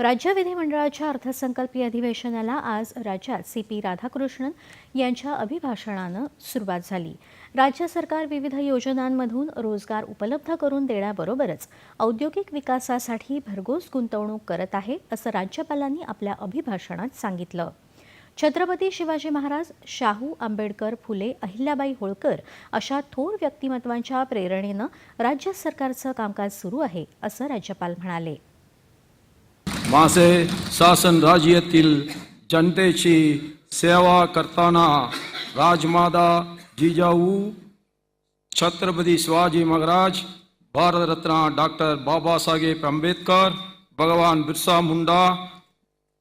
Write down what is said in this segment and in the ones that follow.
राज्य विधिमंडळाच्या अर्थसंकल्पीय अधिवेशनाला आज राज्यात CP राधाकृष्णन यांच्या अभिभाषणानं सुरुवात झाली। राज्य सरकार विविध योजनांमधून रोजगार उपलब्ध करून देण्याबरोबरच औद्योगिक विकासासाठी भरघोस गुंतवणूक करत आहे, असं राज्यपालांनी आपल्या अभिभाषणात सांगितलं। छत्रपती शिवाजी महाराज, शाहू, आंबेडकर, फुले, अहिल्याबाई होळकर अशा थोर व्यक्तिमत्वांच्या प्रेरणेनं राज्य सरकारचं कामकाज सुरू आहे, असं राज्यपाल म्हणाले। माझे शासन राज्यातील जनतेची सेवा करताना राजमाता जिजाऊ छत्रपती शिवाजी महाराज, भारतरत्न डॉक्टर बाबासाहेब आंबेडकर, भगवान बिरसा मुंडा,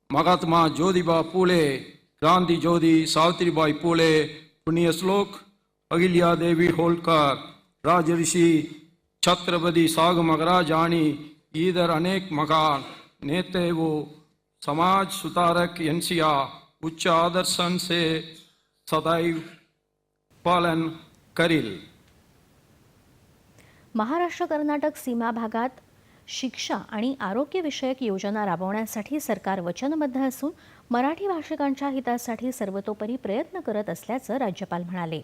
महात्मा ज्योतिबा फुले, क्रांती ज्योती सावित्रीबाई फुले, पुण्यश्लोक अहिल्यादेवी होळकर, राजर्षी छत्रपती शाहू महाराज आणि इतर अनेक महान नेते व समाज सुधारक यांच्या उच्च आदर्शांचे सदैव पालन करील। महाराष्ट्र कर्नाटक सीमा भागात शिक्षा आणि आरोग्य विषयक योजना राबवण्यासाठी सरकार वचनबद्ध असून मराठी भाषिकांच्या हितासाठी सर्वतोपरी प्रयत्न करत असल्याचं राज्यपाल म्हणाले।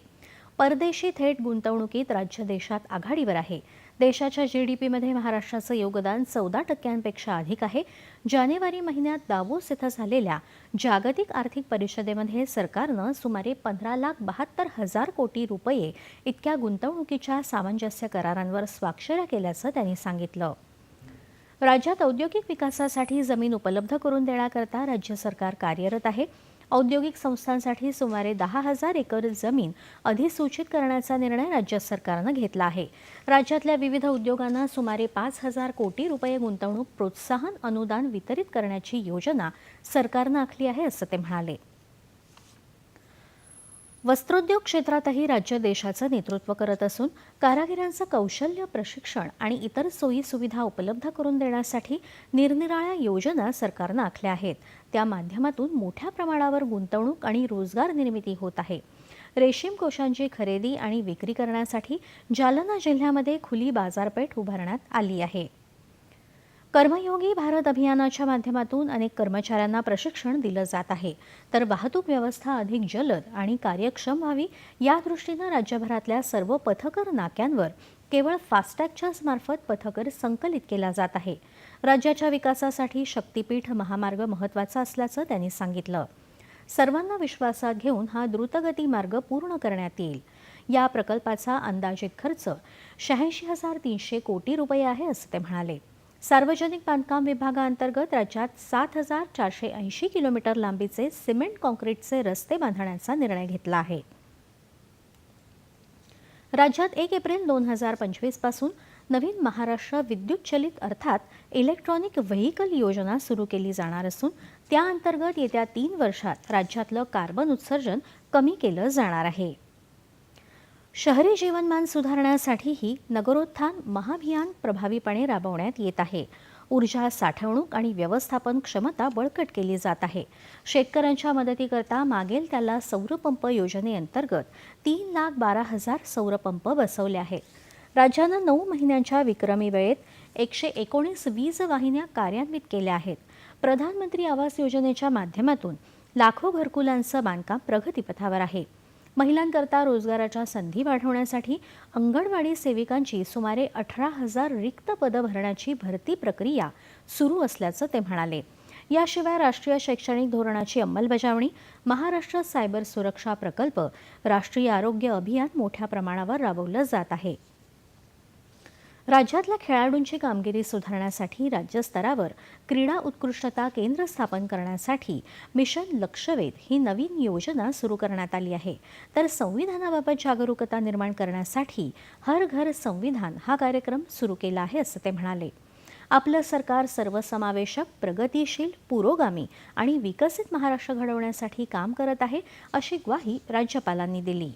परदेशी थेट गुंतवणुकीत राज्य देशात आघाडीवर आहे। देशाच्या GDP मध्ये महाराष्ट्राचं योगदान 14% अधिक आहे। जानेवारी महिन्यात दावोस इथं झालेल्या जागतिक आर्थिक परिषदेमध्ये सरकारनं सुमारे 15,72,000 कोटी रुपये इतक्या गुंतवणुकीच्या सामंजस्य करारांवर स्वाक्षऱ्या केल्याचं त्यांनी सांगितलं। राज्यात औद्योगिक विकासासाठी जमीन उपलब्ध करून देण्याकरता राज्य सरकार कार्यरत आहे। औद्योगिक संस्थांसाठी सुमारे 10,000 एकर जमीन अधिसूचित करण्याचा निर्णय राज्य सरकारनं घेतला आहे। राज्यातल्या विविध उद्योगांना सुमारे 5,000 कोटी रुपये गुंतवणूक प्रोत्साहन अनुदान वितरित करण्याची योजना सरकारनं आखली आहे, असं ते म्हणाले। वस्त्रोद्योग क्षेत्रातही राज्य देशाचं नेतृत्व करत असून कारागिरांचं कौशल्य प्रशिक्षण आणि इतर सोयी सुविधा उपलब्ध करून देण्यासाठी निरनिराळ्या योजना सरकारनं आखल्या आहेत। त्या माध्यमातून मोठ्या प्रमाणावर गुंतवणूक आणि रोजगार निर्मिती होत आहे। रेशीम कोशांची खरेदी आणि विक्री करण्यासाठी जालना जिल्ह्यामध्ये खुली बाजारपेठ उभारण्यात आली आहे। कर्मयोगी भारत अभियानाच्या माध्यमातून अनेक कर्मचाऱ्यांना प्रशिक्षण दिलं जात आहे, तर वाहतूक व्यवस्था अधिक जलद आणि कार्यक्षम व्हावी या दृष्टीनं राज्यभरातल्या सर्व पथकर नाक्यांवर केवळ फास्टॅगच्याच मार्फत पथकर संकलित केला जात आहे। राज्याच्या विकासासाठी शक्तीपीठ महामार्ग महत्त्वाचा असल्याचं त्यांनी सांगितलं। सर्वांना विश्वासात घेऊन हा द्रुतगती मार्ग पूर्ण करण्यात येईल। या प्रकल्पाचा अंदाजित खर्च 86,300 कोटी रुपये आहे, असं ते म्हणाले। सार्वजनिक बांधकाम विभागाअंतर्गत राज्यात 7,480 किलोमीटर लांबीचे सिमेंट काँक्रीटचे रस्ते बांधण्याचा निर्णय घेतला आहे। राज्यात 1 एप्रिल 2025 पासून नवीन महाराष्ट्र विद्युत चलित अर्थात इलेक्ट्रॉनिक व्हेइकल योजना सुरू केली जाणार असून त्याअंतर्गत येत्या 3 वर्षात राज्यातलं कार्बन उत्सर्जन कमी केलं जाणार आहे। शहरी जीवनमान सुधारण्यासाठीही नगरोत्थान महाअभियान प्रभावीपणे राबवण्यात येत आहे। ऊर्जा साठवणूक आणि व्यवस्थापन क्षमता बळकट केली जात आहे। शेतकऱ्यांच्या मदतीकरता मागेल त्याला सौरपंप योजनेअंतर्गत 3,12,000 सौरपंप बसवले आहेत। राज्यानं 9 महिन्यांच्या विक्रमी वेळेत 119 वीज वाहिन्या कार्यान्वित केल्या आहेत। प्रधानमंत्री आवास योजनेच्या माध्यमातून लाखो घरकुलांचं बांधकाम प्रगतीपथावर आहे। महिलांकरता रोजगाराच्या संधी वाढवण्यासाठी अंगणवाडी सेविकांची सुमारे 18,000 रिक्त पदं भरण्याची भरती प्रक्रिया सुरू असल्याचं ते म्हणाले। याशिवाय राष्ट्रीय शैक्षणिक धोरणाची अंमलबजावणी, महाराष्ट्र सायबर सुरक्षा प्रकल्प, राष्ट्रीय आरोग्य अभियान मोठ्या प्रमाणावर राबवलं जात आहे। राज्यातल्या खेळाडूंची कामगिरी सुधारण्यासाठी राज्यस्तरावर क्रीडा उत्कृष्टता केंद्र स्थापन करण्यासाठी मिशन लक्षवेध ही नवीन योजना सुरू करण्यात आली आहे। तर संविधानाबाबत जागरूकता निर्माण करण्यासाठी हर घर संविधान हा कार्यक्रम सुरू केला आहे, असं ते म्हणाले। आपलं सरकार सर्वसमावेशक, प्रगतिशील, पुरोगामी आणि विकसित महाराष्ट्र घडवण्यासाठी काम करत आहे, अशी ग्वाही राज्यपालांनी दिली।